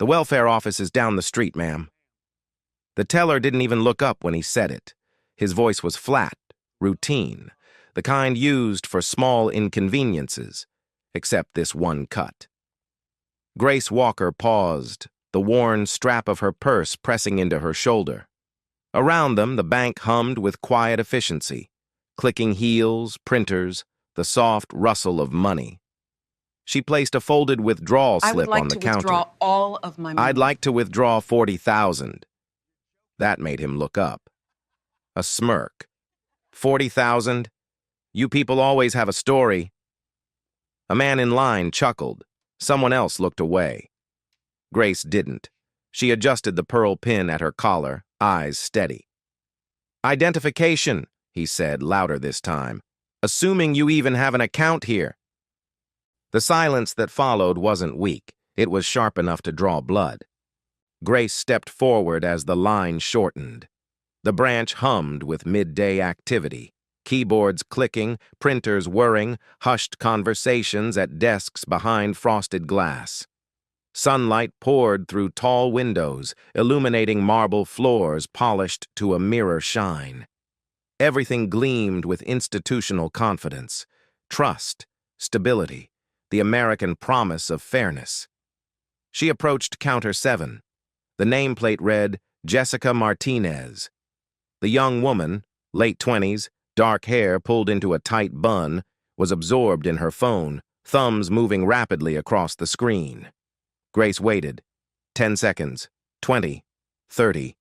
The welfare office is down the street, ma'am. The teller didn't even look up when he said it. His voice was flat, routine, the kind used for small inconveniences, except this one cut. Grace Walker paused, the worn strap of her purse pressing into her shoulder. Around them, the bank hummed with quiet efficiency, clicking heels, printers, the soft rustle of money. She placed a folded withdrawal slip on the counter. I would like to withdraw all of my money. I'd like to withdraw $40,000. That made him look up. A smirk. 40,000? You people always have a story. A man in line chuckled. Someone else looked away. Grace didn't. She adjusted the pearl pin at her collar, eyes steady. Identification, he said, louder this time. Assuming you even have an account here. The silence that followed wasn't weak. It was sharp enough to draw blood. Grace stepped forward as the line shortened. The branch hummed with midday activity. Keyboards clicking, printers whirring, hushed conversations at desks behind frosted glass. Sunlight poured through tall windows, illuminating marble floors polished to a mirror shine. Everything gleamed with institutional confidence, trust, stability, the American promise of fairness. She approached counter 7. The nameplate read, Jessica Martinez. The young woman, late 20s, dark hair pulled into a tight bun, was absorbed in her phone, thumbs moving rapidly across the screen. Grace waited. 10 seconds. 20. 30.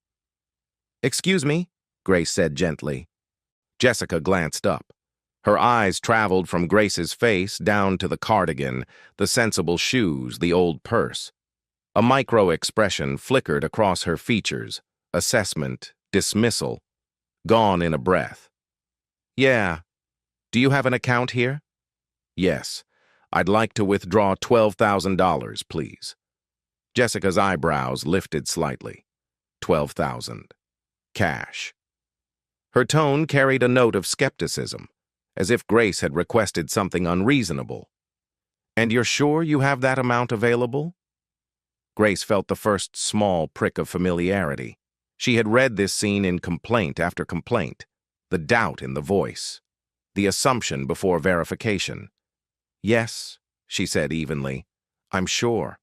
Excuse me, Grace said gently. Jessica glanced up. Her eyes traveled from Grace's face down to the cardigan, the sensible shoes, the old purse. A micro-expression flickered across her features. Assessment, dismissal, gone in a breath. Yeah. Do you have an account here? Yes. I'd like to withdraw $12,000, please. Jessica's eyebrows lifted slightly. 12,000. Cash. Her tone carried a note of skepticism, as if Grace had requested something unreasonable. And you're sure you have that amount available? Grace felt the first small prick of familiarity. She had read this scene in complaint after complaint, the doubt in the voice, the assumption before verification. Yes, she said evenly. I'm sure.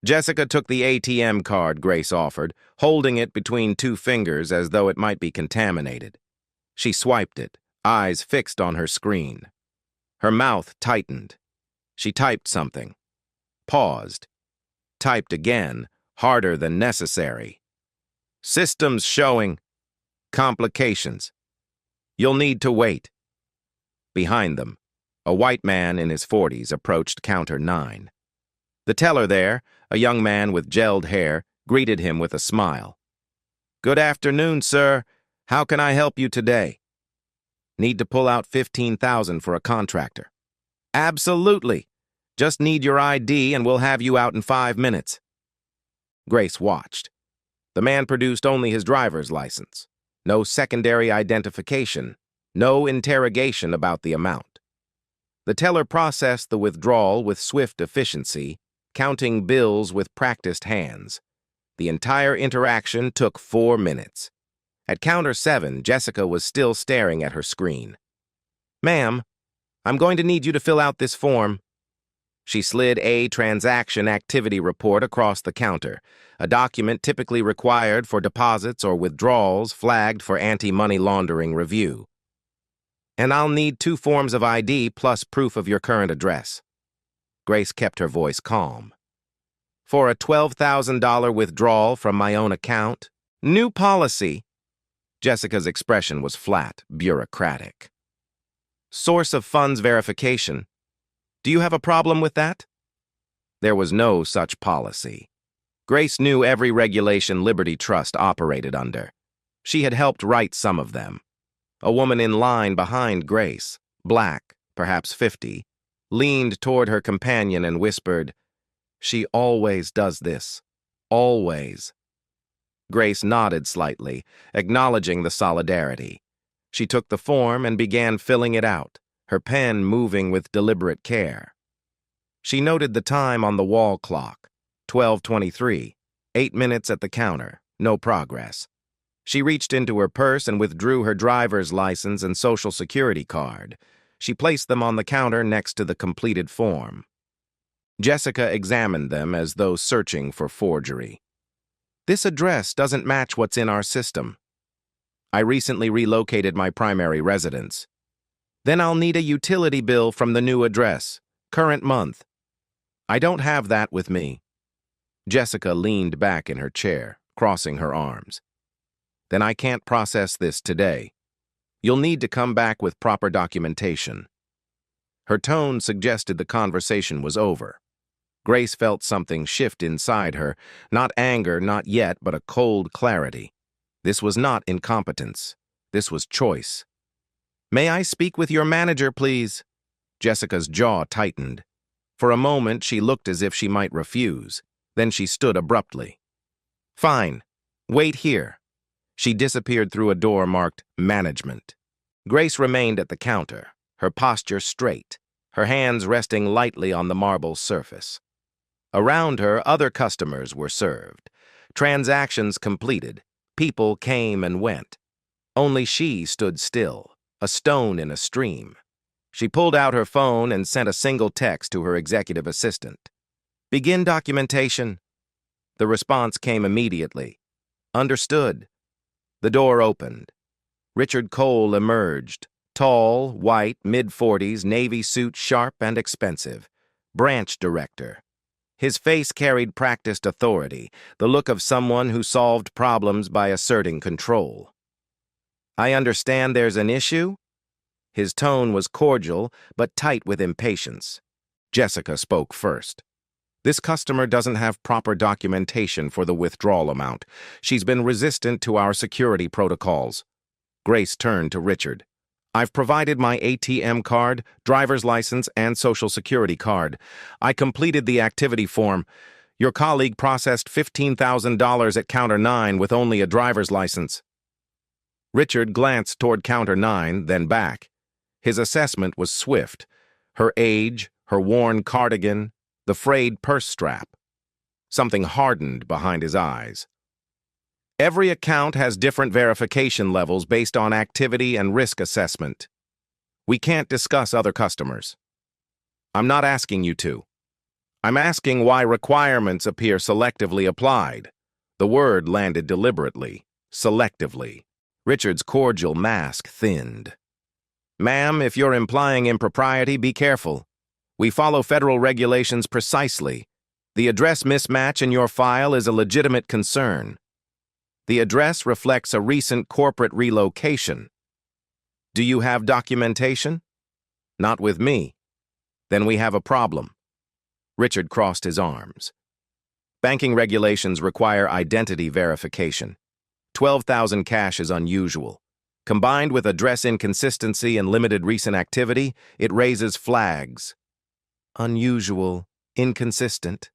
Jessica took the ATM card Grace offered, holding it between two fingers as though it might be contaminated. She swiped it, eyes fixed on her screen. Her mouth tightened. She typed something. Paused. Typed again, harder than necessary. Systems showing. Complications. You'll need to wait. Behind them, a white man in his 40s approached counter 9. The teller there, a young man with gelled hair, greeted him with a smile. Good afternoon, sir. How can I help you today? Need to pull out $15,000 for a contractor. Absolutely. Just need your ID and we'll have you out in 5 minutes. Grace watched. The man produced only his driver's license. No secondary identification. No interrogation about the amount. The teller processed the withdrawal with swift efficiency, counting bills with practiced hands. The entire interaction took 4 minutes. At counter 7, Jessica was still staring at her screen. Ma'am, I'm going to need you to fill out this form. She slid a transaction activity report across the counter, a document typically required for deposits or withdrawals flagged for anti-money laundering review. And I'll need 2 forms of ID plus proof of your current address. Grace kept her voice calm. For a $12,000 withdrawal from my own account, new policy. Jessica's expression was flat, bureaucratic. Source of funds verification. Do you have a problem with that? There was no such policy. Grace knew every regulation Liberty Trust operated under. She had helped write some of them. A woman in line behind Grace, black, perhaps 50, leaned toward her companion and whispered, "She always does this. Always." Grace nodded slightly, acknowledging the solidarity. She took the form and began filling it out, her pen moving with deliberate care. She noted the time on the wall clock, 12:23. 8 minutes at the counter. No progress. She reached into her purse and withdrew her driver's license and social security card. She placed them on the counter next to the completed form. Jessica examined them as though searching for forgery. This address doesn't match what's in our system. I recently relocated my primary residence. Then I'll need a utility bill from the new address, current month. I don't have that with me. Jessica leaned back in her chair, crossing her arms. Then I can't process this today. You'll need to come back with proper documentation. Her tone suggested the conversation was over. Grace felt something shift inside her, not anger, not yet, but a cold clarity. This was not incompetence. This was choice. May I speak with your manager, please? Jessica's jaw tightened. For a moment, she looked as if she might refuse. Then she stood abruptly. Fine. Wait here. She disappeared through a door marked Management. Grace remained at the counter, her posture straight, her hands resting lightly on the marble surface. Around her, other customers were served. Transactions completed. People came and went. Only she stood still, a stone in a stream. She pulled out her phone and sent a single text to her executive assistant. Begin documentation. The response came immediately. Understood. The door opened. Richard Cole emerged, tall, white, mid-40s, navy suit sharp and expensive. Branch director. His face carried practiced authority, the look of someone who solved problems by asserting control. I understand there's an issue? His tone was cordial, but tight with impatience. Jessica spoke first. This customer doesn't have proper documentation for the withdrawal amount. She's been resistant to our security protocols. Grace turned to Richard. I've provided my ATM card, driver's license, and social security card. I completed the activity form. Your colleague processed $15,000 at counter 9 with only a driver's license. Richard glanced toward counter 9, then back. His assessment was swift. Her age, her worn cardigan, the frayed purse strap. Something hardened behind his eyes. Every account has different verification levels based on activity and risk assessment. We can't discuss other customers. I'm not asking you to. I'm asking why requirements appear selectively applied. The word landed deliberately, selectively. Richard's cordial mask thinned. Ma'am, if you're implying impropriety, be careful. We follow federal regulations precisely. The address mismatch in your file is a legitimate concern. The address reflects a recent corporate relocation. Do you have documentation? Not with me. Then we have a problem. Richard crossed his arms. Banking regulations require identity verification. 12,000 cash is unusual. Combined with address inconsistency and limited recent activity, it raises flags. Unusual, inconsistent.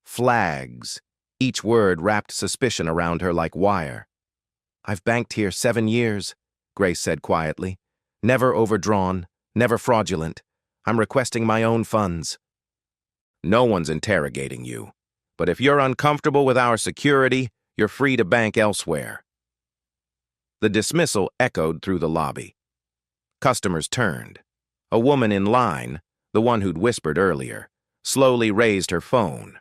Flags. Each word wrapped suspicion around her like wire. I've banked here 7 years, Grace said quietly. Never overdrawn, never fraudulent. I'm requesting my own funds. No one's interrogating you. But if you're uncomfortable with our security, you're free to bank elsewhere. The dismissal echoed through the lobby. Customers turned. A woman in line, the one who'd whispered earlier, slowly raised her phone.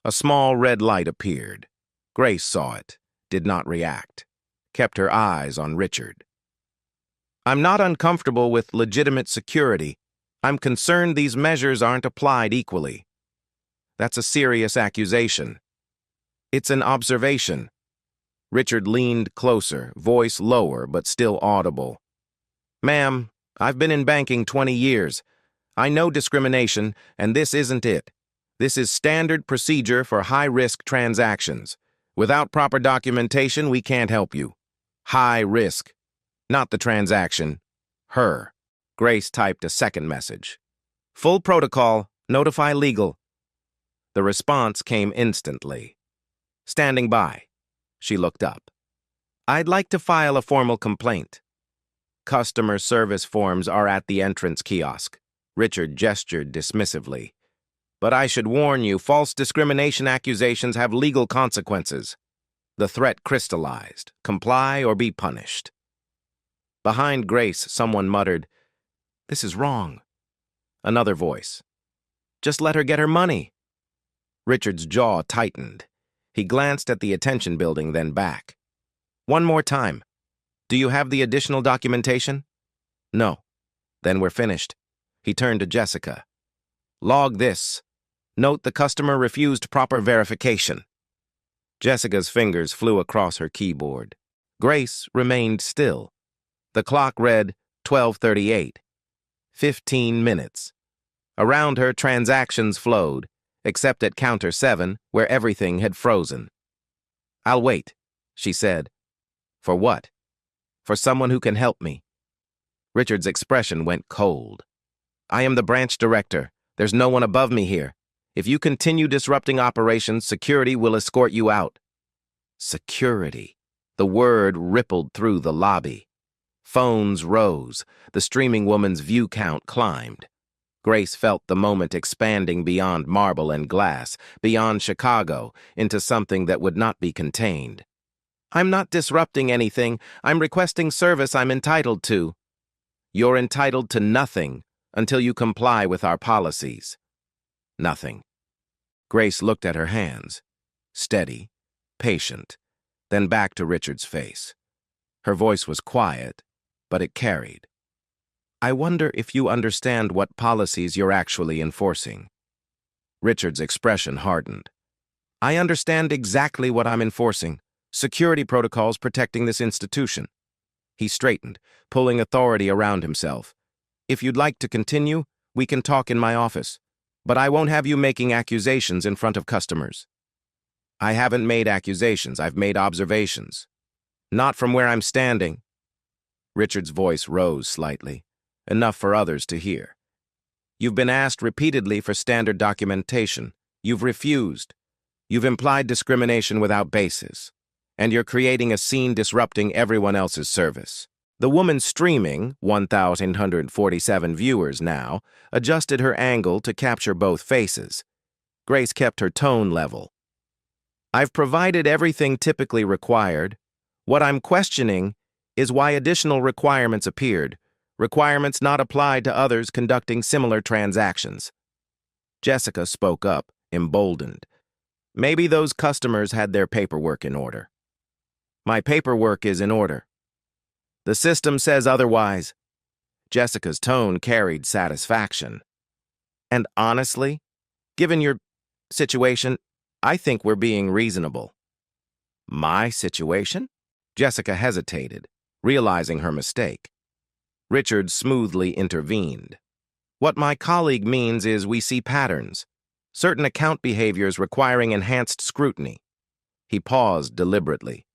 A small red light appeared. Grace saw it, did not react, kept her eyes on Richard. I'm not uncomfortable with legitimate security. I'm concerned these measures aren't applied equally. That's a serious accusation. It's an observation. Richard leaned closer, voice lower but still audible. Ma'am, I've been in banking 20 years. I know discrimination, and this isn't it. This is standard procedure for high-risk transactions. Without proper documentation, we can't help you. High risk. Not the transaction. Her. Grace typed a second message. Full protocol. Notify legal. The response came instantly. Standing by. She looked up. I'd like to file a formal complaint. Customer service forms are at the entrance kiosk. Richard gestured dismissively. But I should warn you, false discrimination accusations have legal consequences. The threat crystallized. Comply or be punished. Behind Grace, someone muttered, "This is wrong." Another voice, "Just let her get her money." Richard's jaw tightened. He glanced at the attention building, then back. "One more time. Do you have the additional documentation?" "No." "Then we're finished." He turned to Jessica. "Log this. Note the customer refused proper verification." Jessica's fingers flew across her keyboard. Grace remained still. The clock read 12:38. 15 minutes. Around her, transactions flowed, except at counter 7, where everything had frozen. "I'll wait," she said. "For what?" "For someone who can help me." Richard's expression went cold. "I am the branch director. There's no one above me here. If you continue disrupting operations, security will escort you out." Security. The word rippled through the lobby. Phones rose. The streaming woman's view count climbed. Grace felt the moment expanding beyond marble and glass, beyond Chicago, into something that would not be contained. "I'm not disrupting anything. I'm requesting service I'm entitled to." "You're entitled to nothing until you comply with our policies." Nothing. Grace looked at her hands, steady, patient, then back to Richard's face. Her voice was quiet, but it carried. "I wonder if you understand what policies you're actually enforcing." Richard's expression hardened. "I understand exactly what I'm enforcing. Security protocols protecting this institution." He straightened, pulling authority around himself. "If you'd like to continue, we can talk in my office. But I won't have you making accusations in front of customers." "I haven't made accusations, I've made observations." "Not from where I'm standing." Richard's voice rose slightly, enough for others to hear. "You've been asked repeatedly for standard documentation. You've refused. You've implied discrimination without basis. And you're creating a scene disrupting everyone else's service." The woman streaming, 1,147 viewers now, adjusted her angle to capture both faces. Grace kept her tone level. "I've provided everything typically required. What I'm questioning is why additional requirements appeared, requirements not applied to others conducting similar transactions." Jessica spoke up, emboldened. "Maybe those customers had their paperwork in order." "My paperwork is in order." "The system says otherwise." Jessica's tone carried satisfaction. "And honestly, given your situation, I think we're being reasonable." "My situation?" Jessica hesitated, realizing her mistake. Richard smoothly intervened. "What my colleague means is we see patterns, certain account behaviors requiring enhanced scrutiny." He paused deliberately.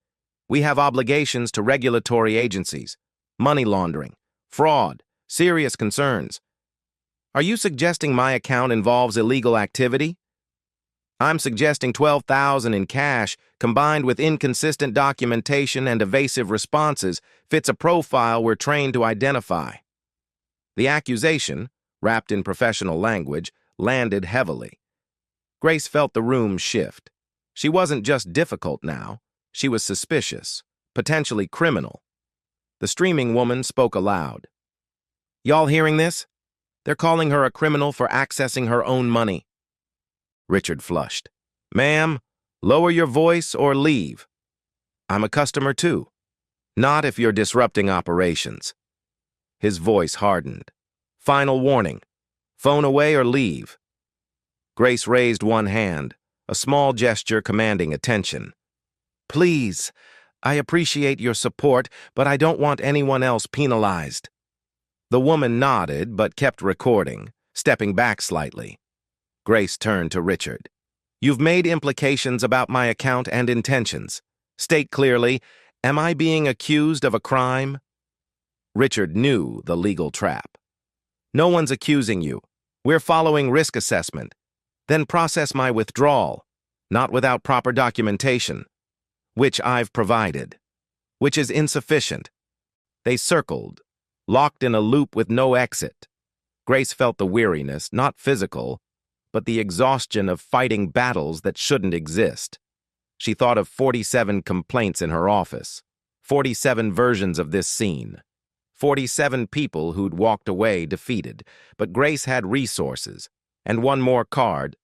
"We have obligations to regulatory agencies, money laundering, fraud, serious concerns. Are you suggesting my account involves illegal activity?" "I'm suggesting 12,000 in cash, combined with inconsistent documentation and evasive responses, fits a profile we're trained to identify." The accusation, wrapped in professional language, landed heavily. Grace felt the room shift. She wasn't just difficult now. She was suspicious, potentially criminal. The streaming woman spoke aloud. "Y'all hearing this? They're calling her a criminal for accessing her own money." Richard flushed. "Ma'am, lower your voice or leave." "I'm a customer too." "Not if you're disrupting operations." His voice hardened. "Final warning. Phone away or leave." Grace raised one hand, a small gesture commanding attention. "Please, I appreciate your support, but I don't want anyone else penalized." The woman nodded but kept recording, stepping back slightly. Grace turned to Richard. "You've made implications about my account and intentions. State clearly, am I being accused of a crime?" Richard knew the legal trap. "No one's accusing you. We're following risk assessment. Then process my withdrawal, not without proper documentation, which I've provided, which is insufficient." They circled, locked in a loop with no exit. Grace felt the weariness, not physical, but the exhaustion of fighting battles that shouldn't exist. She thought of 47 complaints in her office, 47 versions of this scene, 47 people who'd walked away defeated, but Grace had resources, and one more card,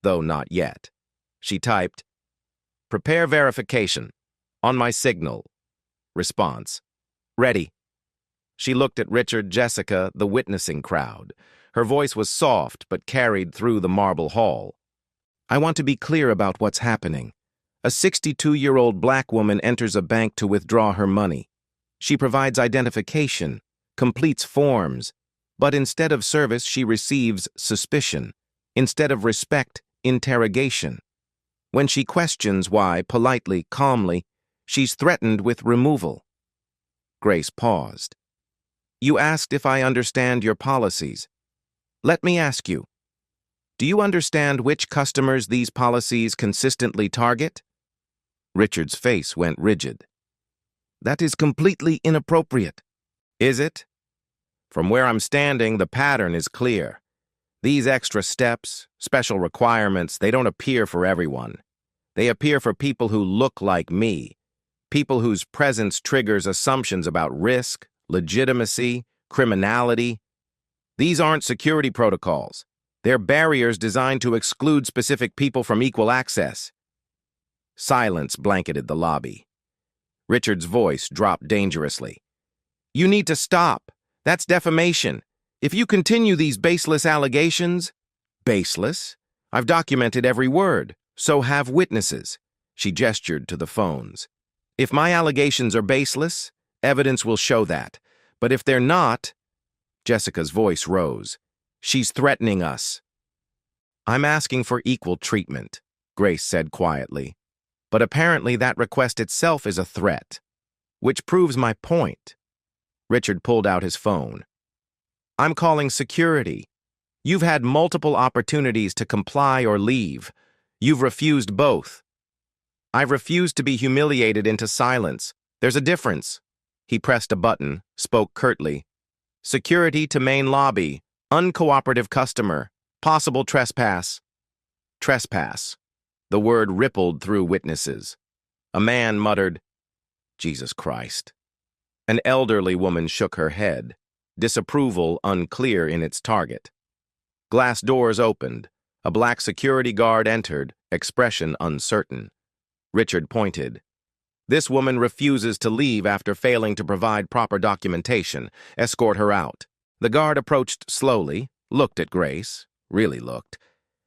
though not yet. She typed, "Prepare verification. On my signal." Response, "Ready." She looked at Richard, Jessica, the witnessing crowd. Her voice was soft but carried through the marble hall. "I want to be clear about what's happening. A 62-year-old black woman enters a bank to withdraw her money. She provides identification, completes forms, but instead of service, she receives suspicion. Instead of respect, interrogation. When she questions why, politely, calmly, she's threatened with removal." Grace paused. "You asked if I understand your policies. Let me ask you, do you understand which customers these policies consistently target?" Richard's face went rigid. "That is completely inappropriate." "Is it?" "From where I'm standing, the pattern is clear. These extra steps, special requirements, they don't appear for everyone. They appear for people who look like me, people whose presence triggers assumptions about risk, legitimacy, criminality. These aren't security protocols. They're barriers designed to exclude specific people from equal access." Silence blanketed the lobby. Richard's voice dropped dangerously. "You need to stop. That's defamation. If you continue these baseless allegations—" "Baseless? I've documented every word. So have witnesses." She gestured to the phones. "If my allegations are baseless, evidence will show that. But if they're not—" Jessica's voice rose. "She's threatening us." "I'm asking for equal treatment," Grace said quietly. "But apparently that request itself is a threat. Which proves my point." Richard pulled out his phone. "I'm calling security. You've had multiple opportunities to comply or leave. You've refused both." "I've refused to be humiliated into silence. There's a difference." He pressed a button, spoke curtly. "Security to main lobby. Uncooperative customer. Possible trespass." Trespass. The word rippled through witnesses. A man muttered, "Jesus Christ." An elderly woman shook her head, disapproval unclear in its target. Glass doors opened. A black security guard entered, expression uncertain. Richard pointed. "This woman refuses to leave after failing to provide proper documentation. Escort her out." The guard approached slowly, looked at Grace, really looked,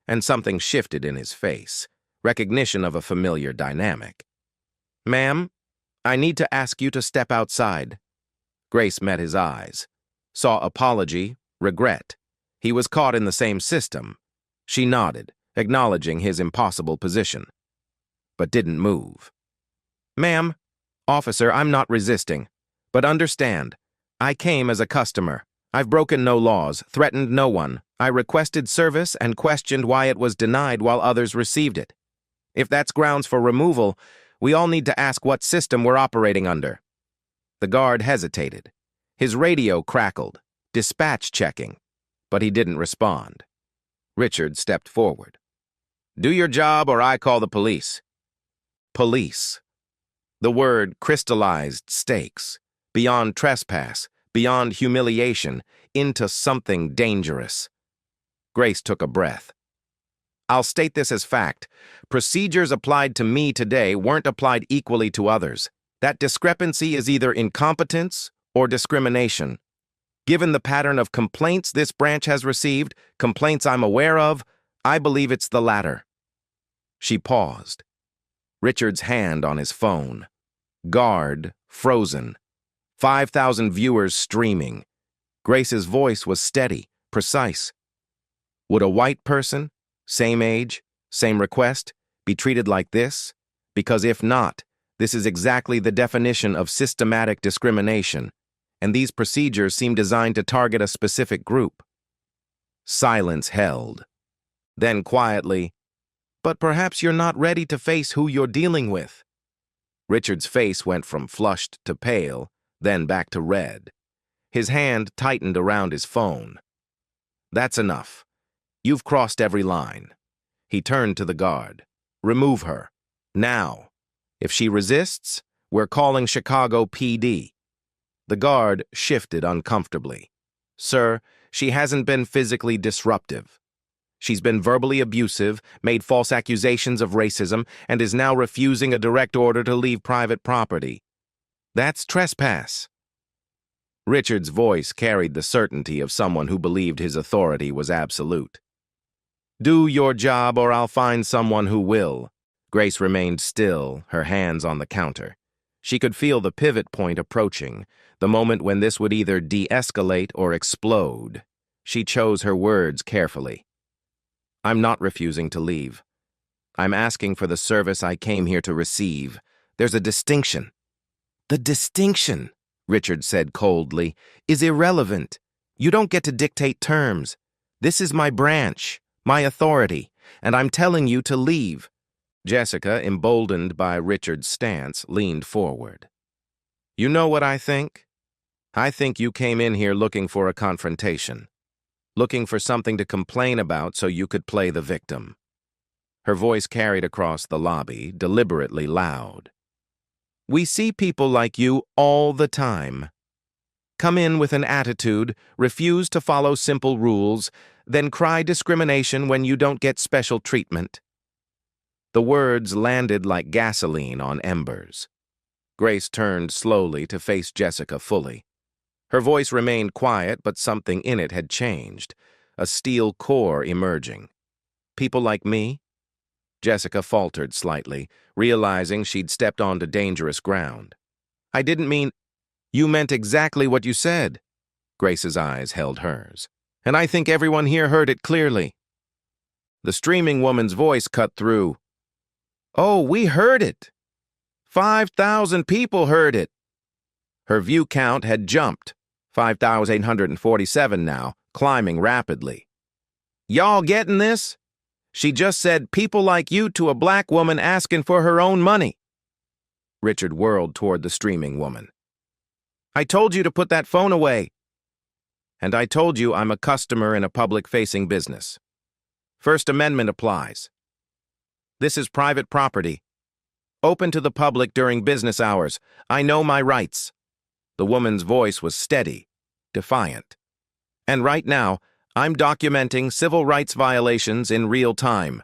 and something shifted in his face, recognition of a familiar dynamic. "Ma'am, I need to ask you to step outside." Grace met his eyes, saw apology, regret. He was caught in the same system. She nodded, acknowledging his impossible position, but didn't move. "Ma'am, officer, I'm not resisting, but understand, I came as a customer. I've broken no laws, threatened no one. I requested service and questioned why it was denied while others received it. If that's grounds for removal, we all need to ask what system we're operating under." The guard hesitated. His radio crackled, dispatch checking, but he didn't respond. Richard stepped forward. "Do your job or I call the police." Police. The word crystallized stakes, beyond trespass, beyond humiliation, into something dangerous. Grace took a breath. "I'll state this as fact. Procedures applied to me today weren't applied equally to others. That discrepancy is either incompetence or discrimination. Given the pattern of complaints this branch has received, complaints I'm aware of, I believe it's the latter." She paused. Richard's hand on his phone. Guard, frozen. 5,000 viewers streaming. Grace's voice was steady, precise. "Would a white person, same age, same request, be treated like this? Because if not, this is exactly the definition of systematic discrimination, and these procedures seem designed to target a specific group." Silence held. Then quietly, "But perhaps you're not ready to face who you're dealing with." Richard's face went from flushed to pale, then back to red. His hand tightened around his phone. "That's enough. You've crossed every line. He turned to the guard. Remove her. Now. If she resists, we're calling Chicago PD. The guard shifted uncomfortably. Sir, she hasn't been physically disruptive. She's been verbally abusive, made false accusations of racism, and is now refusing a direct order to leave private property. That's trespass. Richard's voice carried the certainty of someone who believed his authority was absolute. Do your job or I'll find someone who will. Grace remained still, her hands on the counter. She could feel the pivot point approaching, the moment when this would either de-escalate or explode. She chose her words carefully. I'm not refusing to leave. I'm asking for the service I came here to receive. There's a distinction. The distinction, Richard said coldly, is irrelevant. You don't get to dictate terms. This is my branch, my authority, and I'm telling you to leave. Jessica, emboldened by Richard's stance, leaned forward. You know what I think? I think you came in here looking for a confrontation, looking for something to complain about so you could play the victim. Her voice carried across the lobby, deliberately loud. We see people like you all the time. Come in with an attitude, refuse to follow simple rules, then cry discrimination when you don't get special treatment. The words landed like gasoline on embers. Grace turned slowly to face Jessica fully. Her voice remained quiet, but something in it had changed, a steel core emerging. People like me? Jessica faltered slightly, realizing she'd stepped onto dangerous ground. I didn't mean... You meant exactly what you said. Grace's eyes held hers. And I think everyone here heard it clearly. The streaming woman's voice cut through. Oh, we heard it. 5,000 people heard it. Her view count had jumped, 5,847 now, climbing rapidly. Y'all getting this? She just said people like you to a black woman asking for her own money. Richard whirled toward the streaming woman. I told you to put that phone away. And I told you I'm a customer in a public-facing business. First Amendment applies. This is private property. Open to the public during business hours. I know my rights. The woman's voice was steady, defiant. And right now, I'm documenting civil rights violations in real time.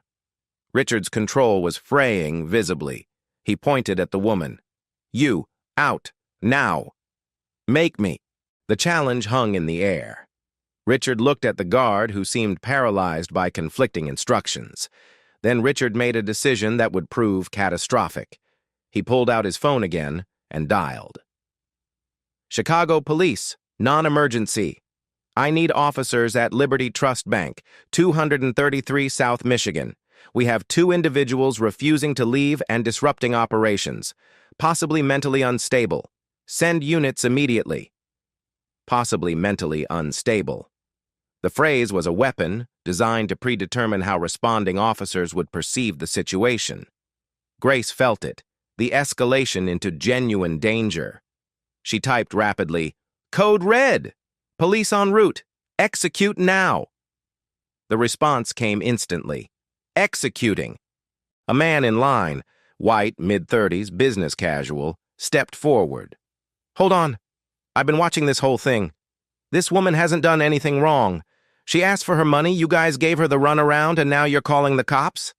Richard's control was fraying visibly. He pointed at the woman. You, out, now. Make me. The challenge hung in the air. Richard looked at the guard, who seemed paralyzed by conflicting instructions. Then Richard made a decision that would prove catastrophic. He pulled out his phone again and dialed. Chicago Police, non-emergency. I need officers at Liberty Trust Bank, 233 South Michigan. We have 2 individuals refusing to leave and disrupting operations, possibly mentally unstable. Send units immediately. Possibly mentally unstable. The phrase was a weapon designed to predetermine how responding officers would perceive the situation. Grace felt it, the escalation into genuine danger. She typed rapidly, Code Red! Police en route! Execute now! The response came instantly. Executing! A man in line, white, mid-30s, business casual, stepped forward. Hold on. I've been watching this whole thing. This woman hasn't done anything wrong. She asked for her money, you guys gave her the runaround, and now you're calling the cops?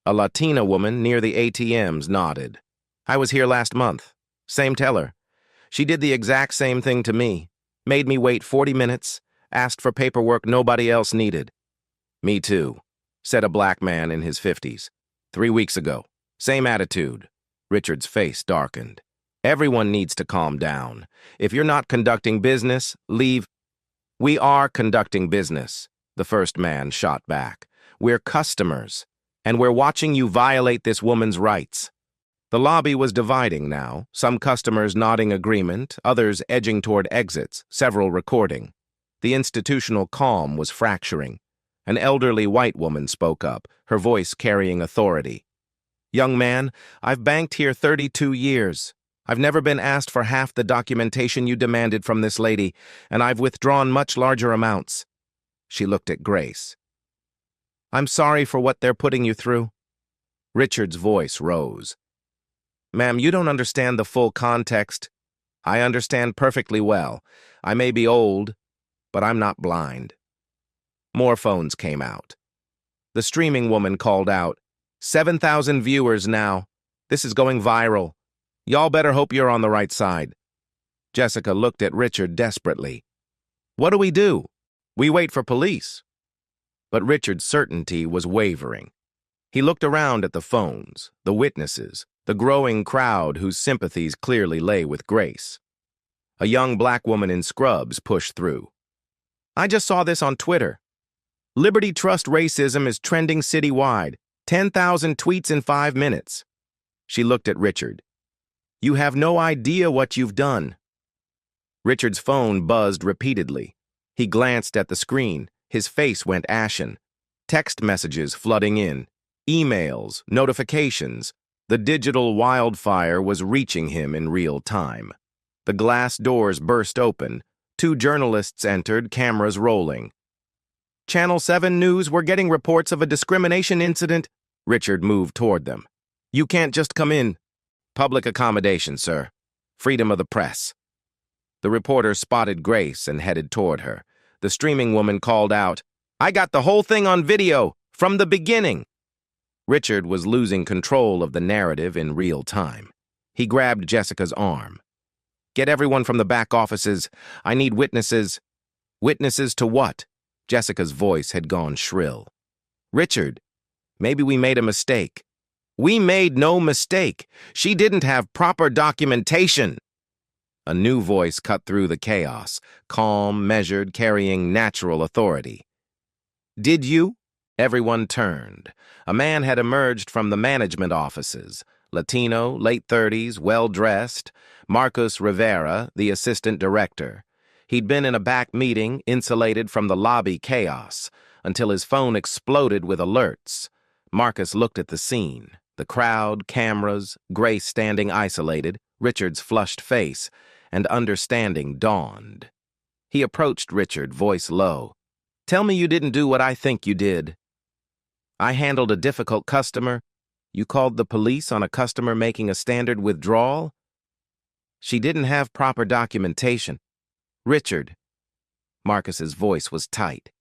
A Latina woman near the ATMs nodded. I was here last month. Same teller. She did the exact same thing to me. Made me wait 40 minutes, asked for paperwork nobody else needed. Me too, said a black man in his 50s. 3 weeks ago. Same attitude. Richard's face darkened. Everyone needs to calm down. If you're not conducting business, leave. We are conducting business, the first man shot back. We're customers, and we're watching you violate this woman's rights. The lobby was dividing now, some customers nodding agreement, others edging toward exits, several recording. The institutional calm was fracturing. An elderly white woman spoke up, her voice carrying authority. Young man, I've banked here 32 years. I've never been asked for half the documentation you demanded from this lady, and I've withdrawn much larger amounts. She looked at Grace. I'm sorry for what they're putting you through. Richard's voice rose. Ma'am, you don't understand the full context. I understand perfectly well. I may be old, but I'm not blind. More phones came out. The streaming woman called out, 7,000 viewers now. This is going viral. Y'all better hope you're on the right side. Jessica looked at Richard desperately. What do we do? We wait for police. But Richard's certainty was wavering. He looked around at the phones, the witnesses, the growing crowd whose sympathies clearly lay with Grace. A young black woman in scrubs pushed through. I just saw this on Twitter. Liberty Trust racism is trending citywide. 10,000 tweets in 5 minutes. She looked at Richard. You have no idea what you've done. Richard's phone buzzed repeatedly. He glanced at the screen. His face went ashen. Text messages flooding in. Emails, notifications. The digital wildfire was reaching him in real time. The glass doors burst open. 2 journalists entered, cameras rolling. Channel 7 News, we're getting reports of a discrimination incident. Richard moved toward them. You can't just come in. Public accommodation, sir. Freedom of the press. The reporter spotted Grace and headed toward her. The streaming woman called out, I got the whole thing on video, from the beginning. Richard was losing control of the narrative in real time. He grabbed Jessica's arm. Get everyone from the back offices. I need witnesses. Witnesses to what? Jessica's voice had gone shrill. Richard, maybe we made a mistake. We made no mistake. She didn't have proper documentation. A new voice cut through the chaos, calm, measured, carrying natural authority. Did you? Everyone turned. A man had emerged from the management offices. Latino, late 30s, well-dressed. Marcus Rivera, the assistant director. He'd been in a back meeting, insulated from the lobby chaos, until his phone exploded with alerts. Marcus looked at the scene. The crowd, cameras, Grace standing isolated, Richard's flushed face, and understanding dawned. He approached Richard, voice low. Tell me you didn't do what I think you did. I handled a difficult customer. You called the police on a customer making a standard withdrawal? She didn't have proper documentation. Richard. Marcus's voice was tight.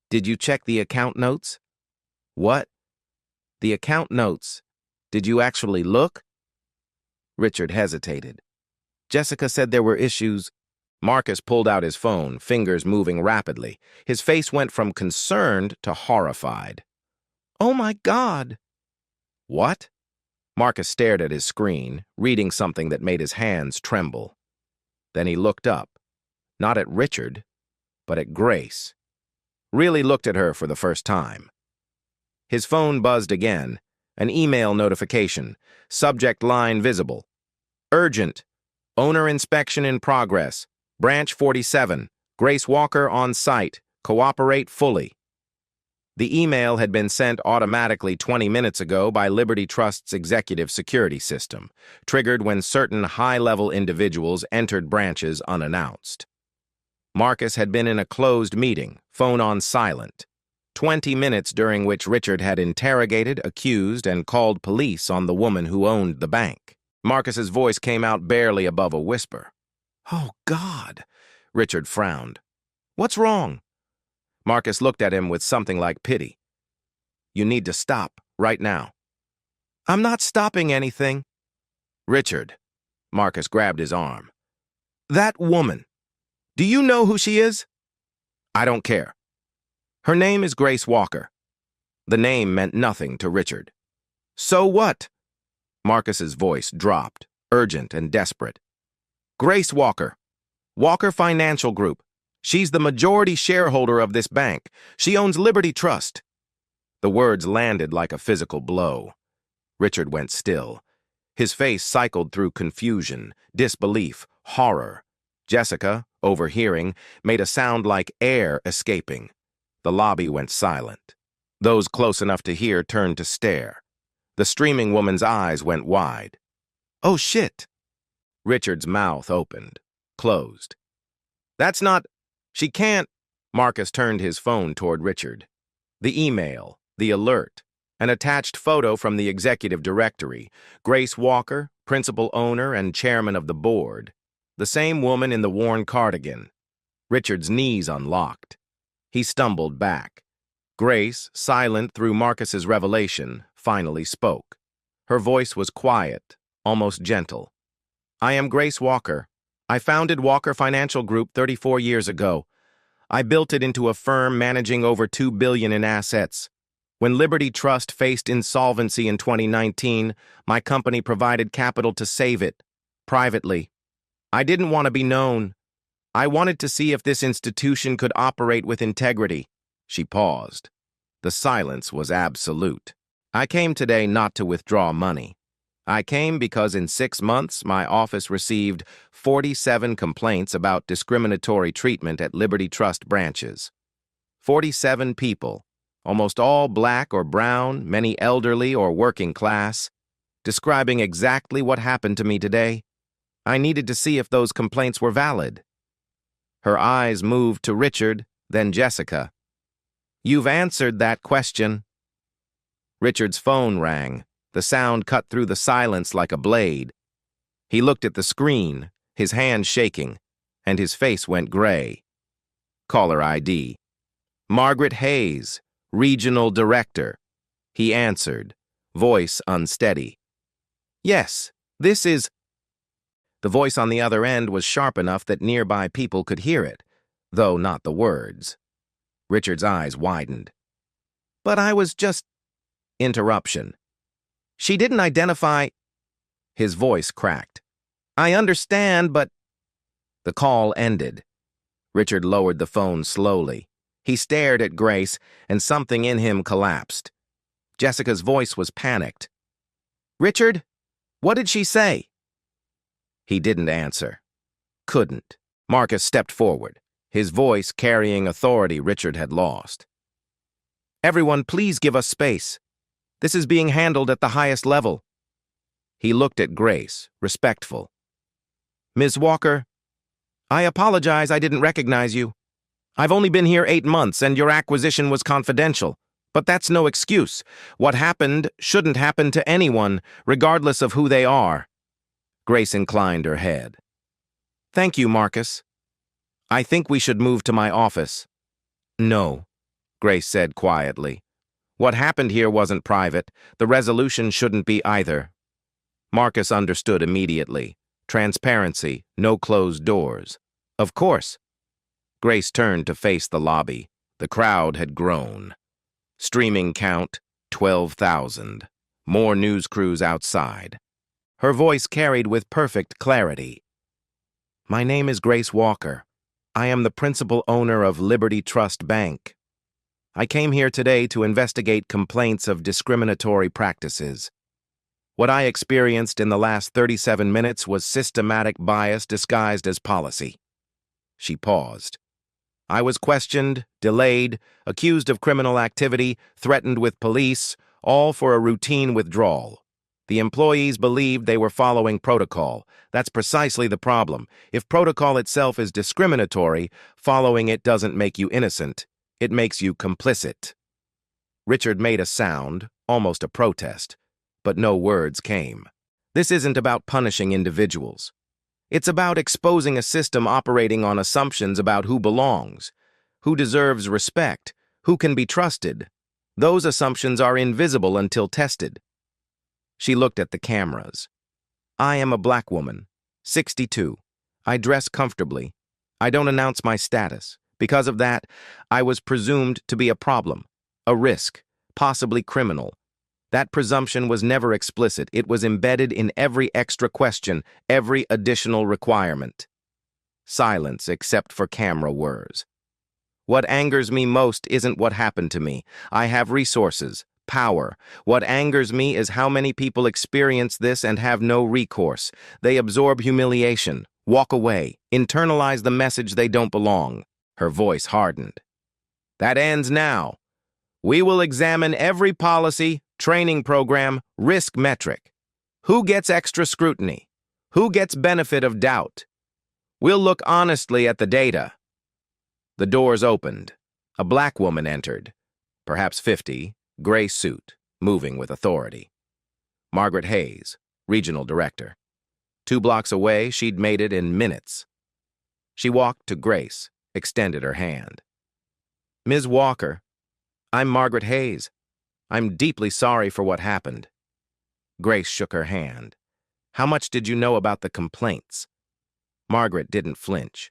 Did you check the account notes? What? The account notes. Did you actually look? Richard hesitated. Jessica said there were issues. Marcus pulled out his phone, fingers moving rapidly. His face went from concerned to horrified. Oh my God! What? Marcus stared at his screen, reading something that made his hands tremble. Then he looked up, not at Richard, but at Grace. Really looked at her for the first time. His phone buzzed again, an email notification, subject line visible. Urgent. Owner inspection in progress. Branch 47. Grace Walker on site. Cooperate fully. The email had been sent automatically 20 minutes ago by Liberty Trust's executive security system, triggered when certain high-level individuals entered branches unannounced. Marcus had been in a closed meeting, phone on silent. 20 minutes during which Richard had interrogated, accused, and called police on the woman who owned the bank. Marcus's voice came out barely above a whisper. Oh, God! Richard frowned. What's wrong? Marcus looked at him with something like pity. You need to stop, right now. I'm not stopping anything. Richard. Marcus grabbed his arm. That woman. Do you know who she is? I don't care. Her name is Grace Walker. The name meant nothing to Richard. So what? Marcus's voice dropped, urgent and desperate. Grace Walker. Walker Financial Group. She's the majority shareholder of this bank. She owns Liberty Trust. The words landed like a physical blow. Richard went still. His face cycled through confusion, disbelief, horror. Jessica, overhearing, made a sound like air escaping. The lobby went silent. Those close enough to hear turned to stare. The streaming woman's eyes went wide. Oh, shit! Richard's mouth opened, closed. That's not... She can't... Marcus turned his phone toward Richard. The email, the alert, an attached photo from the executive directory, Grace Walker, principal owner and chairman of the board, the same woman in the worn cardigan. Richard's knees unlocked. He stumbled back. Grace, silent through Marcus's revelation, finally spoke. Her voice was quiet, almost gentle. I am Grace Walker. I founded Walker Financial Group 34 years ago. I built it into a firm managing over $2 billion in assets. When Liberty Trust faced insolvency in 2019, my company provided capital to save it, privately. I didn't want to be known. I wanted to see if this institution could operate with integrity. She paused. The silence was absolute. I came today not to withdraw money. I came because in 6 months, my office received 47 complaints about discriminatory treatment at Liberty Trust branches. 47 people, almost all black or brown, many elderly or working class, describing exactly what happened to me today. I needed to see if those complaints were valid. Her eyes moved to Richard, then Jessica. You've answered that question. Richard's phone rang. The sound cut through the silence like a blade. He looked at the screen, his hand shaking, and his face went gray. Caller ID. Margaret Hayes, Regional Director. He answered, voice unsteady. Yes, this is... The voice on the other end was sharp enough that nearby people could hear it, though not the words. Richard's eyes widened. But I was just... Interruption. She didn't identify... His voice cracked. I understand, but... The call ended. Richard lowered the phone slowly. He stared at Grace, and something in him collapsed. Jessica's voice was panicked. Richard, what did she say? He didn't answer. Couldn't. Marcus stepped forward, his voice carrying authority Richard had lost. Everyone, please give us space. This is being handled at the highest level. He looked at Grace, respectful. Ms. Walker, I apologize I didn't recognize you. I've only been here 8 months and your acquisition was confidential. But that's no excuse. What happened shouldn't happen to anyone, regardless of who they are. Grace inclined her head. Thank you, Marcus. I think we should move to my office. No, Grace said quietly. What happened here wasn't private. The resolution shouldn't be either. Marcus understood immediately. Transparency, no closed doors. Of course. Grace turned to face the lobby. The crowd had grown. Streaming count, 12,000. More news crews outside. Her voice carried with perfect clarity. My name is Grace Walker. I am the principal owner of Liberty Trust Bank. I came here today to investigate complaints of discriminatory practices. What I experienced in the last 37 minutes was systematic bias disguised as policy. She paused. I was questioned, delayed, accused of criminal activity, threatened with police, all for a routine withdrawal. The employees believed they were following protocol. That's precisely the problem. If protocol itself is discriminatory, following it doesn't make you innocent. It makes you complicit. Richard made a sound, almost a protest, but no words came. This isn't about punishing individuals. It's about exposing a system operating on assumptions about who belongs, who deserves respect, who can be trusted. Those assumptions are invisible until tested. She looked at the cameras. I am a black woman, 62. I dress comfortably. I don't announce my status. Because of that, I was presumed to be a problem, a risk, possibly criminal. That presumption was never explicit. It was embedded in every extra question, every additional requirement. Silence except for camera whirs. What angers me most isn't what happened to me. I have resources, power. What angers me is how many people experience this and have no recourse. They absorb humiliation, walk away, internalize the message they don't belong. Her voice hardened. That ends now. We will examine every policy, training program, risk metric. Who gets extra scrutiny? Who gets benefit of doubt? We'll look honestly at the data. The doors opened. A black woman entered. perhaps 50, gray suit, moving with authority. Margaret Hayes, regional director. 2 blocks away, she'd made it in minutes. She walked to Grace, extended her hand. Ms. Walker, I'm Margaret Hayes. I'm deeply sorry for what happened. Grace shook her hand. How much did you know about the complaints? Margaret didn't flinch.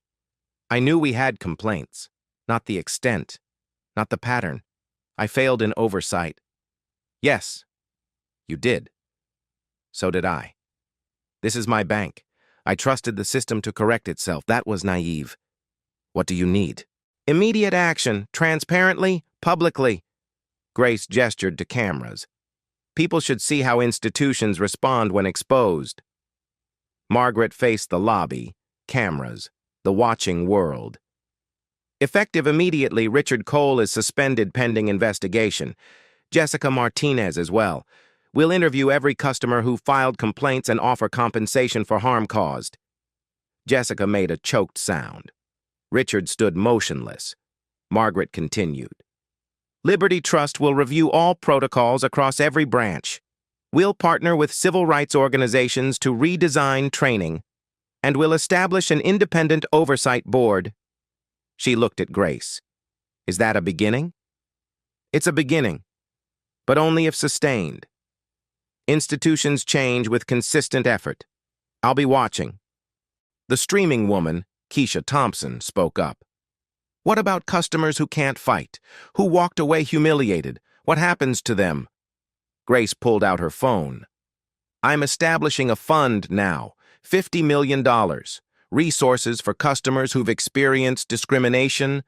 I knew we had complaints, not the extent, not the pattern. I failed in oversight. Yes, you did. So did I. This is my bank. I trusted the system to correct itself. That was naive. What do you need? Immediate action, transparently, publicly. Grace gestured to cameras. People should see how institutions respond when exposed. Margaret faced the lobby, cameras, the watching world. Effective immediately, Richard Cole is suspended pending investigation. Jessica Martinez as well. We'll interview every customer who filed complaints and offer compensation for harm caused. Jessica made a choked sound. Richard stood motionless. Margaret continued. Liberty Trust will review all protocols across every branch. We'll partner with civil rights organizations to redesign training, and we'll establish an independent oversight board. She looked at Grace. Is that a beginning? It's a beginning, but only if sustained. Institutions change with consistent effort. I'll be watching. The streaming woman, Keisha Thompson, spoke up. What about customers who can't fight, who walked away humiliated? What happens to them? Grace pulled out her phone. I'm establishing a fund now, $50 million, resources for customers who've experienced discrimination,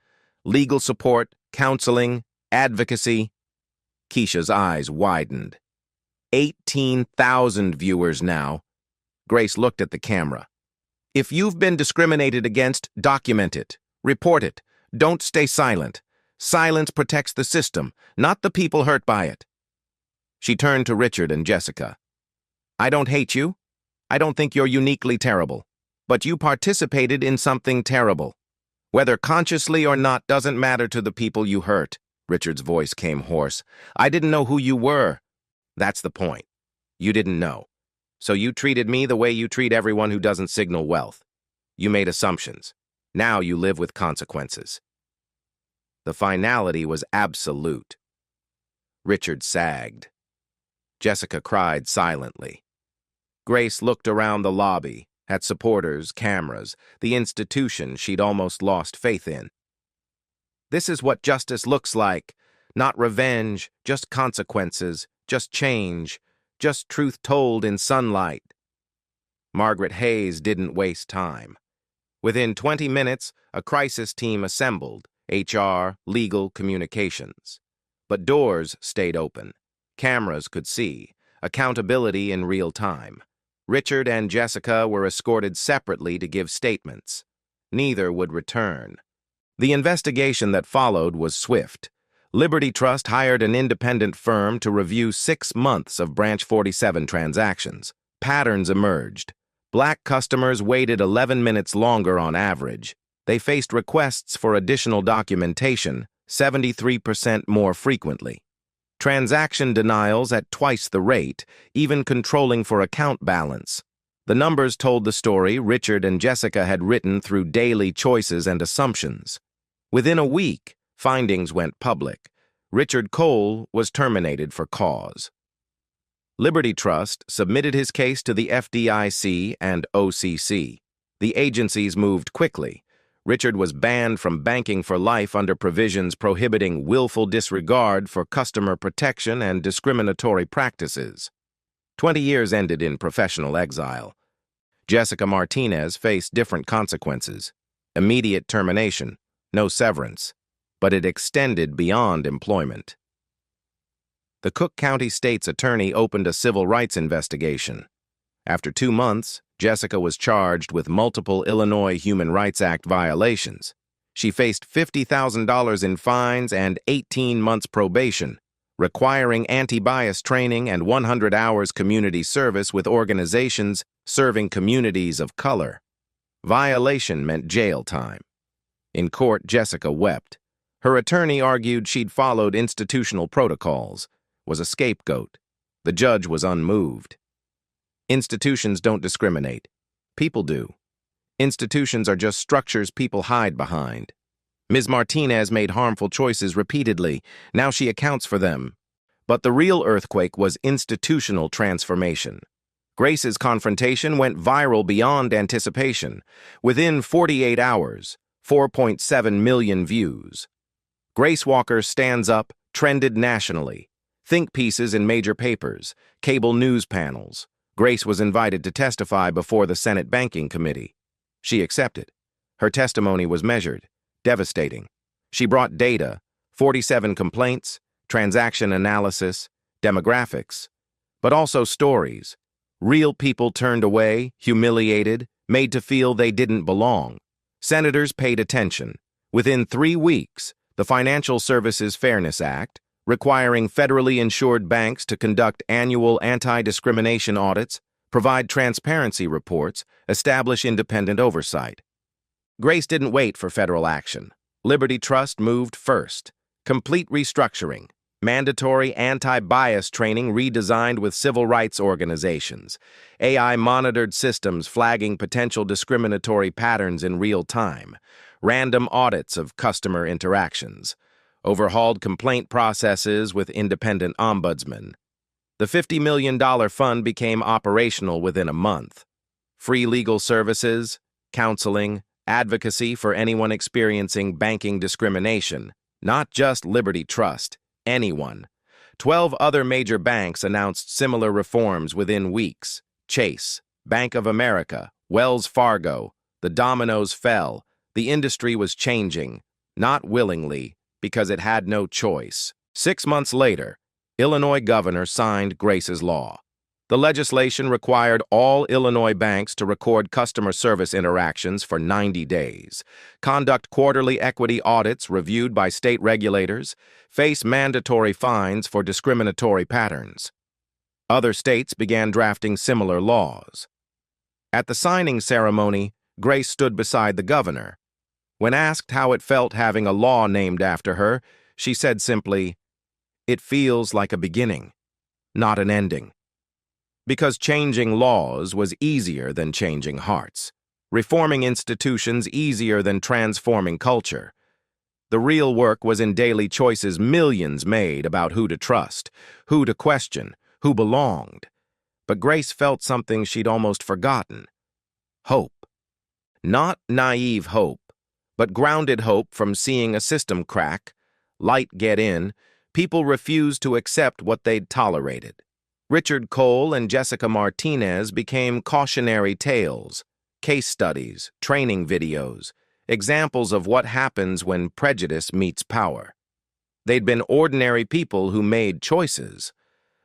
legal support, counseling, advocacy. Keisha's eyes widened. 18,000 viewers now. Grace looked at the camera. If you've been discriminated against, document it. Report it. Don't stay silent. Silence protects the system, not the people hurt by it. She turned to Richard and Jessica. I don't hate you. I don't think you're uniquely terrible. But you participated in something terrible. Whether consciously or not doesn't matter to the people you hurt. Richard's voice came hoarse. I didn't know who you were. That's the point. You didn't know. So you treated me the way you treat everyone who doesn't signal wealth. You made assumptions. Now you live with consequences. The finality was absolute. Richard sagged. Jessica cried silently. Grace looked around the lobby, at supporters, cameras, the institution she'd almost lost faith in. This is what justice looks like. Not revenge, just consequences, just change, just truth told in sunlight. Margaret Hayes didn't waste time. Within 20 minutes, a crisis team assembled, HR, legal, communications. But doors stayed open. Cameras could see. Accountability in real time. Richard and Jessica were escorted separately to give statements. Neither would return. The investigation that followed was swift. Liberty Trust hired an independent firm to review 6 months of Branch 47 transactions. Patterns emerged. Black customers waited 11 minutes longer on average. They faced requests for additional documentation, 73% more frequently. Transaction denials at twice the rate, even controlling for account balance. The numbers told the story Richard and Jessica had written through daily choices and assumptions. Within a week, findings went public. Richard Cole was terminated for cause. Liberty Trust submitted his case to the FDIC and OCC. The agencies moved quickly. Richard was banned from banking for life under provisions prohibiting willful disregard for customer protection and discriminatory practices. 20 years ended in professional exile. Jessica Martinez faced different consequences. Immediate termination, no severance, but it extended beyond employment. The Cook County State's attorney opened a civil rights investigation. After 2 months, Jessica was charged with multiple Illinois Human Rights Act violations. She faced $50,000 in fines and 18 months probation, requiring anti-bias training and 100 hours community service with organizations serving communities of color. Violation meant jail time. In court, Jessica wept. Her attorney argued she'd followed institutional protocols, was a scapegoat. The judge was unmoved. Institutions don't discriminate. People do. Institutions are just structures people hide behind. Ms. Martinez made harmful choices repeatedly. Now she accounts for them. But the real earthquake was institutional transformation. Grace's confrontation went viral beyond anticipation. Within 48 hours, 4.7 million views. Grace Walker stands up, trended nationally. Think pieces in major papers, cable news panels. Grace was invited to testify before the Senate Banking Committee. She accepted. Her testimony was measured, devastating. She brought data, 47 complaints, transaction analysis, demographics, but also stories. Real people turned away, humiliated, made to feel they didn't belong. Senators paid attention. Within 3 weeks, the Financial Services Fairness Act, requiring federally insured banks to conduct annual anti-discrimination audits, provide transparency reports, establish independent oversight. Grace didn't wait for federal action. Liberty Trust moved first. Complete restructuring. Mandatory anti-bias training redesigned with civil rights organizations. AI-monitored systems flagging potential discriminatory patterns in real time. Random audits of customer interactions. Overhauled complaint processes with independent ombudsmen. The $50 million fund became operational within a month. Free legal services, counseling, advocacy for anyone experiencing banking discrimination. Not just Liberty Trust, anyone. 12 other major banks announced similar reforms within weeks. Chase, Bank of America, Wells Fargo. The dominoes fell. The industry was changing, not willingly, because it had no choice. 6 months later, Illinois governor signed Grace's law. The legislation required all Illinois banks to record customer service interactions for 90 days, conduct quarterly equity audits reviewed by state regulators, face mandatory fines for discriminatory patterns. Other states began drafting similar laws. At the signing ceremony, Grace stood beside the governor. When asked how it felt having a law named after her, she said simply, "It feels like a beginning, not an ending." Because changing laws was easier than changing hearts, reforming institutions easier than transforming culture. The real work was in daily choices millions made about who to trust, who to question, who belonged. But Grace felt something she'd almost forgotten. Hope. Not naive hope, but grounded hope from seeing a system crack, light get in, people refused to accept what they'd tolerated. Richard Cole and Jessica Martinez became cautionary tales, case studies, training videos, examples of what happens when prejudice meets power. They'd been ordinary people who made choices.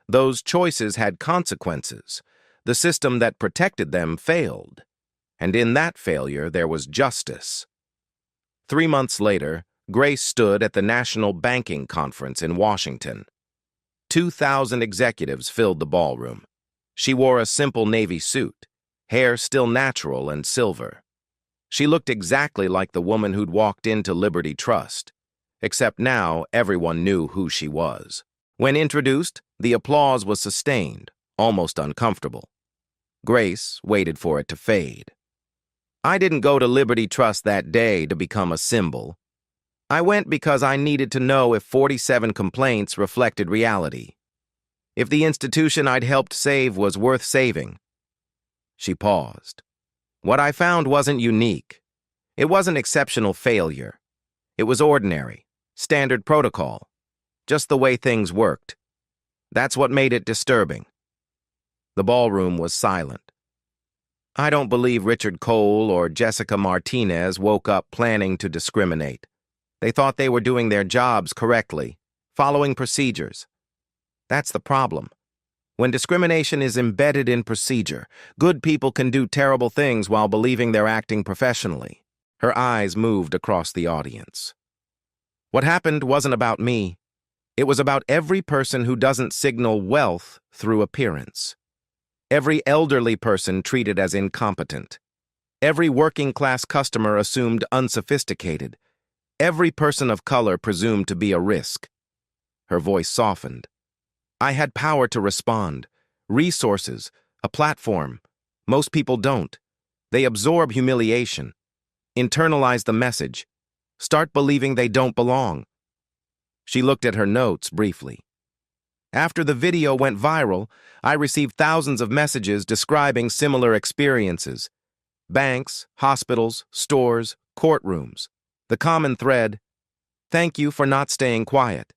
Those choices had consequences. The system that protected them failed. And in that failure, there was justice. 3 months later, Grace stood at the National Banking Conference in Washington. 2,000 executives filled the ballroom. She wore a simple navy suit, hair still natural and silver. She looked exactly like the woman who'd walked into Liberty Trust, except now everyone knew who she was. When introduced, the applause was sustained, almost uncomfortable. Grace waited for it to fade. "I didn't go to Liberty Trust that day to become a symbol. I went because I needed to know if 47 complaints reflected reality. If the institution I'd helped save was worth saving." She paused. "What I found wasn't unique. It wasn't exceptional failure. It was ordinary, standard protocol, just the way things worked. That's what made it disturbing." The ballroom was silent. I don't believe Richard Cole or Jessica Martinez woke up planning to discriminate. They thought they were doing their jobs correctly, following procedures. That's the problem. When discrimination is embedded in procedure, good people can do terrible things while believing they're acting professionally. Her eyes moved across the audience. What happened wasn't about me. It was about every person who doesn't signal wealth through appearance. Every elderly person treated as incompetent. Every working-class customer assumed unsophisticated. Every person of color presumed to be a risk. Her voice softened. I had power to respond, resources, a platform. Most people don't. They absorb humiliation, internalize the message, start believing they don't belong. She looked at her notes briefly. After the video went viral, I received thousands of messages describing similar experiences. Banks, hospitals, stores, courtrooms. The common thread, thank you for not staying quiet.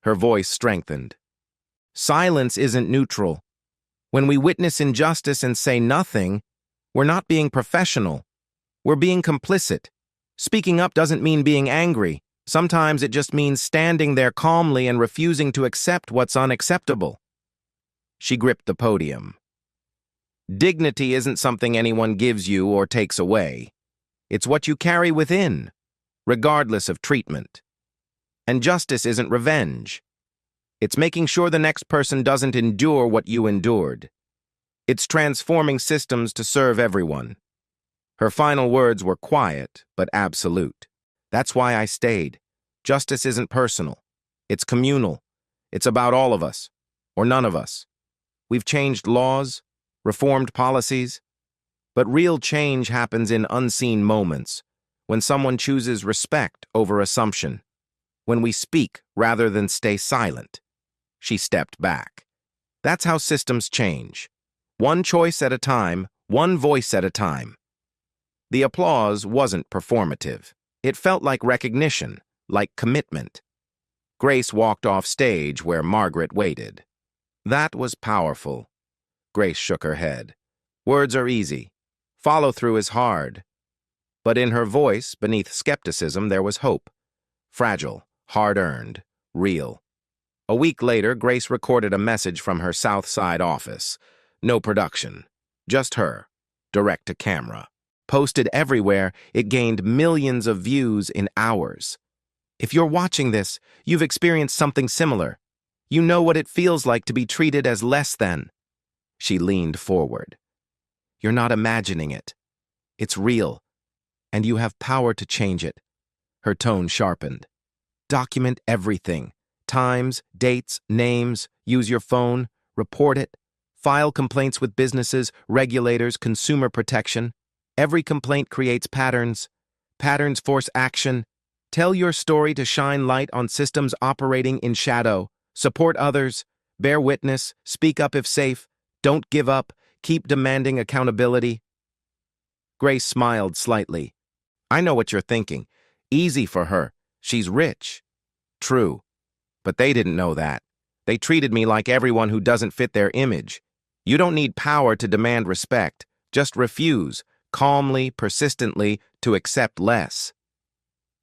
Her voice strengthened. Silence isn't neutral. When we witness injustice and say nothing, we're not being professional. We're being complicit. Speaking up doesn't mean being angry. Sometimes it just means standing there calmly and refusing to accept what's unacceptable. She gripped the podium. Dignity isn't something anyone gives you or takes away. It's what you carry within, regardless of treatment. And justice isn't revenge. It's making sure the next person doesn't endure what you endured. It's transforming systems to serve everyone. Her final words were quiet, but absolute. That's why I stayed. Justice isn't personal. It's communal. It's about all of us, or none of us. We've changed laws, reformed policies, but real change happens in unseen moments, when someone chooses respect over assumption, when we speak rather than stay silent. She stepped back. That's how systems change. One choice at a time, one voice at a time. The applause wasn't performative. It felt like recognition, like commitment. Grace walked off stage where Margaret waited. That was powerful. Grace shook her head. Words are easy. Follow-through is hard. But in her voice, beneath skepticism, there was hope. Fragile, hard-earned, real. A week later, Grace recorded a message from her South Side office. No production. Just her. Direct to camera. Posted everywhere, it gained millions of views in hours. If you're watching this, you've experienced something similar. You know what it feels like to be treated as less than. She leaned forward. You're not imagining it. It's real, and you have power to change it. Her tone sharpened. Document everything. Times, dates, names, use your phone, report it. File complaints with businesses, regulators, consumer protection. Every complaint creates patterns. Patterns force action. Tell your story to shine light on systems operating in shadow. Support others. Bear witness. Speak up if safe. Don't give up. Keep demanding accountability. Grace smiled slightly. I know what you're thinking. Easy for her. She's rich. True. But they didn't know that. They treated me like everyone who doesn't fit their image. You don't need power to demand respect. Just refuse, calmly, persistently, to accept less.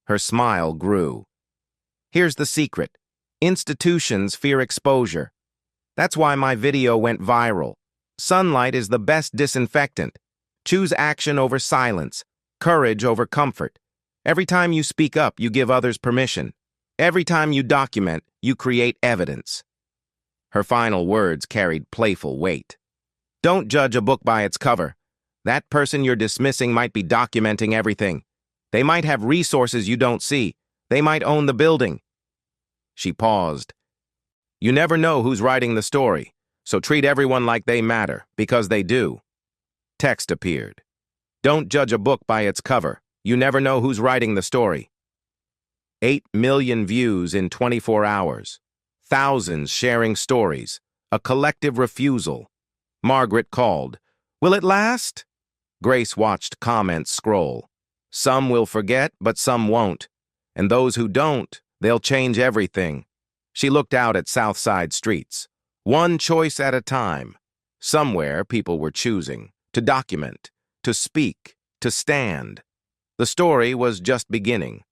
Her smile grew. Here's the secret. Institutions fear exposure. That's why my video went viral. Sunlight is the best disinfectant. Choose action over silence, courage over comfort. Every time you speak up, you give others permission. Every time you document, you create evidence. Her final words carried playful weight. Don't judge a book by its cover. That person you're dismissing might be documenting everything. They might have resources you don't see. They might own the building. She paused. You never know who's writing the story, so treat everyone like they matter, because they do. Text appeared. Don't judge a book by its cover. You never know who's writing the story. 8 million views in 24 hours. Thousands sharing stories. A collective refusal. Margaret called. Will it last? Grace watched comments scroll. Some will forget, but some won't. And those who don't, they'll change everything. She looked out at Southside streets. One choice at a time. Somewhere people were choosing. To document. To speak. To stand. The story was just beginning.